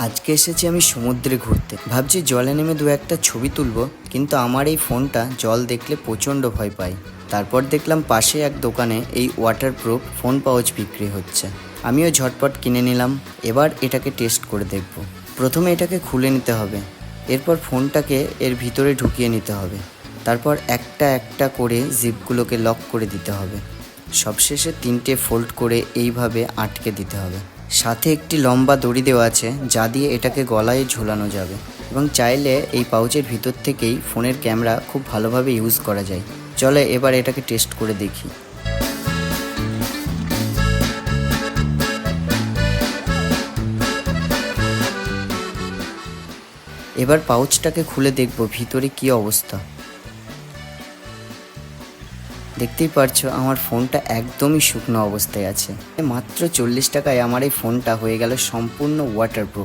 আজকে এসেছি আমি সমুদ্রে ঘুরতে। ভাবছি জলে নেমে দু একটা ছবি তুলবো, কিন্তু আমার এই ফোনটা জল দেখলে প্রচণ্ড ভয় পায়। তারপর দেখলাম পাশে এক দোকানে এই ওয়াটারপ্রুফ ফোন পাউচ বিক্রি হচ্ছে। আমিও ঝটপট কিনে নিলাম। এবার এটাকে টেস্ট করে দেখব। প্রথমে এটাকে খুলে নিতে হবে, এরপর ফোনটাকে এর ভিতরে ঢুকিয়ে নিতে হবে। তারপর একটা একটা করে জিপগুলোকে লক করে দিতে হবে। সবশেষে 3টে ফোল্ড করে এইভাবে আটকে দিতে হবে। সাথে একটি লম্বা দড়ি দেওয়া আছে, যা দিয়ে এটাকে গলায় ঝোলানো যাবে, এবং চাইলে এই পাউচের ভিতর থেকেই ফোনের ক্যামেরা খুব ভালোভাবে ইউজ করা যায়। চলে এবার এটাকে টেস্ট করে দেখি। এবার পাউচটাকে খুলে দেখব ভিতরে কি অবস্থা। দেখতেই পারছো আমার ফোনটা একদমই শুকনো অবস্থায় আছে। মাত্র 40 টাকায় আমার এই ফোনটা হয়ে গেল সম্পূর্ণ ওয়াটারপ্রুফ।